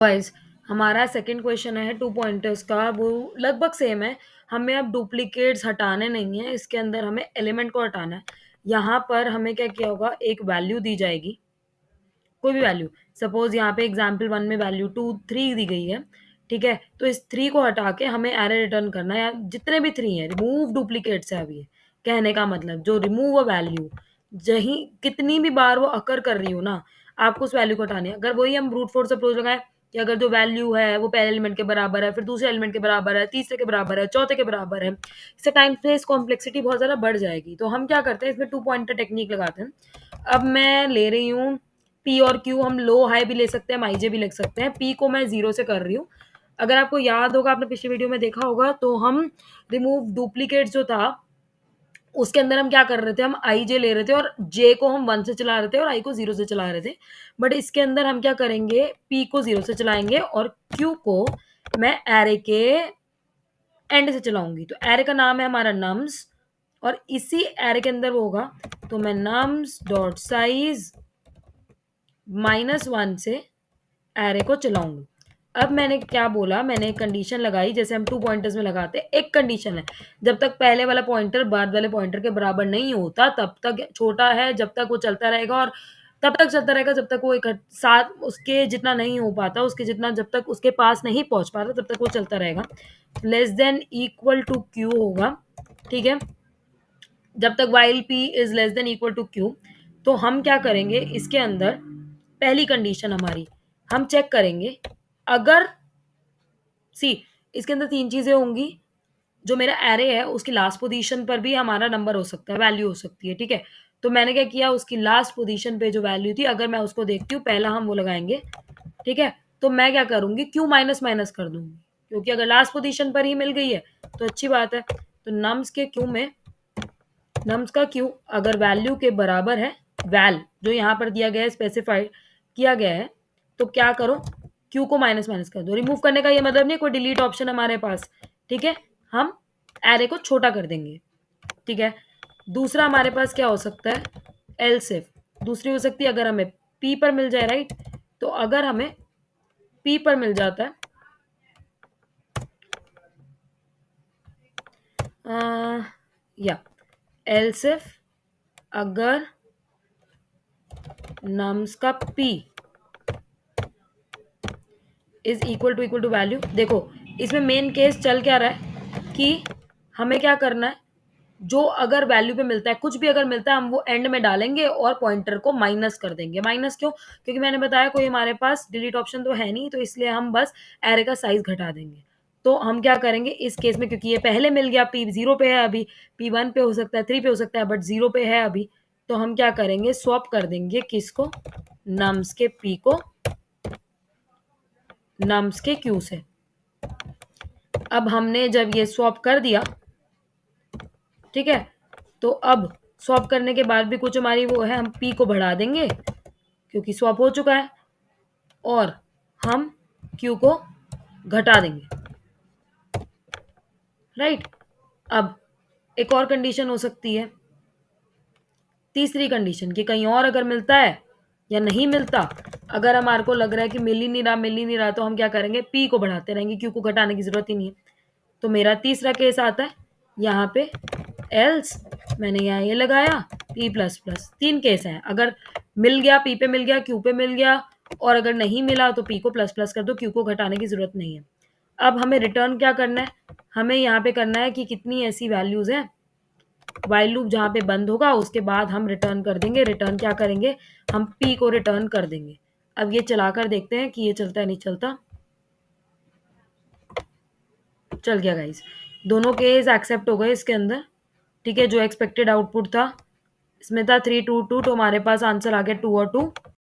Wise हमारा second question है 2 pointers का, वो लगभग सेम है। हमें अब डुप्लीकेट्स हटाने नहीं है, इसके अंदर हमें एलिमेंट को हटाना है। यहाँ पर हमें क्या किया होगा, एक वैल्यू दी जाएगी, कोई भी वैल्यू। सपोज यहाँ पे एग्जाम्पल 1 में वैल्यू 2 3 दी गई है, ठीक है। तो इस 3 को हटा के हमें एरे रिटर्न करना है, या जितने भी 3 है, रिमूव डुप्लीकेट्स है। अब ये कहने का मतलब, जो रिमूव अ वैल्यू, जही कितनी भी बार वो अकर कर रही हो ना, आपको उस वैल्यू को हटानी है। अगर वही हम ब्रूट फोर्स अप्रोच लगाएं कि अगर जो वैल्यू है वो पहले एलिमेंट के बराबर है, फिर दूसरे एलिमेंट के बराबर है, तीसरे के बराबर है, चौथे के बराबर है, इससे टाइम स्पेस कॉम्प्लेक्सिटी बहुत ज़्यादा बढ़ जाएगी। तो हम क्या करते हैं, इसमें 2 पॉइंटर टेक्निक लगाते हैं। अब मैं ले रही हूँ पी और क्यू, हम लो हाई भी ले सकते हैं, हम आईजे भी लिख सकते हैं। पी को मैं 0 से कर रही हूँ। अगर आपको याद होगा, आपने पिछली वीडियो में देखा होगा, तो हम रिमूव डुप्लीकेट जो था उसके अंदर हम क्या कर रहे थे, हम आई जे ले रहे थे और जे को हम 1 से चला रहे थे और आई को 0 से चला रहे थे। बट इसके अंदर हम क्या करेंगे, पी को 0 से चलाएंगे और क्यू को मैं एरे के एंड से चलाऊंगी। तो एरे का नाम है हमारा नम्स, और इसी एरे के अंदर वो होगा, तो मैं नम्स डॉट साइज -1 से एरे को चलाऊंगी। अब मैंने क्या बोला, मैंने एक कंडीशन लगाई, जैसे हम 2 पॉइंटर्स में लगाते हैं। एक कंडीशन है, जब तक पहले वाला पॉइंटर बाद वाले पॉइंटर के बराबर नहीं होता तब तक छोटा है, जब तक वो चलता रहेगा, और तब तक चलता रहेगा जब तक वो एक साथ उसके जितना नहीं हो पाता, उसके जितना जब तक उसके पास नहीं पहुंच पाता तब तक वो चलता रहेगा। Less than equal to Q होगा, ठीक है, जब तक while P is less than equal to Q. तो हम क्या करेंगे, इसके अंदर पहली कंडीशन हमारी, हम चेक करेंगे, अगर सी इसके अंदर 3 चीजें होंगी। जो मेरा एरे है उसकी लास्ट पोजीशन पर भी हमारा नंबर हो सकता है, वैल्यू हो सकती है, ठीक है। तो मैंने क्या किया, उसकी लास्ट पोजीशन पे जो वैल्यू थी, अगर मैं उसको देखती हूँ, पहला हम वो लगाएंगे, ठीक है। तो मैं क्या करूंगी, क्यू माइनस माइनस कर दूंगी, क्योंकि अगर लास्ट पोजीशन पर ही मिल गई है तो अच्छी बात है। तो नम्स के क्यू में, नम्स का क्यू अगर वैल्यू के बराबर है, वैल जो यहाँ पर दिया गया है, स्पेसिफाइड किया गया है, तो क्या करो, क्यू को माइनस माइनस कर दो। रिमूव करने का ये मतलब नहीं कोई डिलीट ऑप्शन हमारे पास, ठीक है, हम एरे को छोटा कर देंगे, ठीक है। दूसरा हमारे पास क्या हो सकता है, एल्स इफ दूसरी हो सकती है, अगर हमें पी पर मिल जाए, राइट। तो अगर हमें पी पर मिल जाता है, या एल्स इफ अगर नम्स का P is equal to value. देखो इसमें मेन केस चल क्या रहा है कि हमें क्या करना है, जो अगर वैल्यू पे मिलता है, कुछ भी अगर मिलता है, हम वो एंड में डालेंगे और पॉइंटर को माइनस कर देंगे। माइनस क्यों, क्योंकि मैंने बताया कोई हमारे पास डिलीट ऑप्शन तो है नहीं, तो इसलिए हम बस एरे का साइज घटा देंगे। तो हम क्या करेंगे इस केस में, क्योंकि ये पहले मिल गया, पी 0 पे है अभी, पी 1 पे हो सकता है, 3 पे हो सकता है, बट 0 पे है अभी। तो हम क्या करेंगे, स्वैप कर देंगे किसको, नम्स के पी को नम्स के क्यू से। अब हमने जब ये स्वैप कर दिया, ठीक है, तो अब स्वैप करने के बाद भी कुछ हमारी वो है, हम पी को बढ़ा देंगे क्योंकि स्वैप हो चुका है, और हम क्यू को घटा देंगे, राइट। अब एक और कंडीशन हो सकती है, तीसरी कंडीशन, कि कहीं और अगर मिलता है या नहीं मिलता, अगर हमारे को लग रहा है कि मिल ही नहीं रहा, तो हम क्या करेंगे, पी को बढ़ाते रहेंगे, क्यू को घटाने की जरूरत ही नहीं है। तो मेरा तीसरा केस आता है यहाँ पे, एल्स मैंने यहाँ ये लगाया पी प्लस प्लस। 3 केस हैं, अगर मिल गया पी पे मिल गया, क्यू पे मिल गया, और अगर नहीं मिला तो पी को प्लस प्लस कर दो, क्यू को घटाने की जरूरत नहीं है। अब हमें रिटर्न क्या करना है, हमें यहाँ पे करना है कि कितनी ऐसी वैल्यूज हैं, वाइल लूप जहाँ पे बंद होगा उसके बाद हम रिटर्न कर देंगे। रिटर्न क्या करेंगे, हम पी को रिटर्न कर देंगे। अब ये चलाकर देखते हैं कि ये चलता है नहीं चलता। चल गया गाइस, दोनों केस एक्सेप्ट हो गए इसके अंदर, ठीक है। जो एक्सपेक्टेड आउटपुट था इसमें था 3 2 2, तो हमारे पास आंसर आ गया 2 और 2।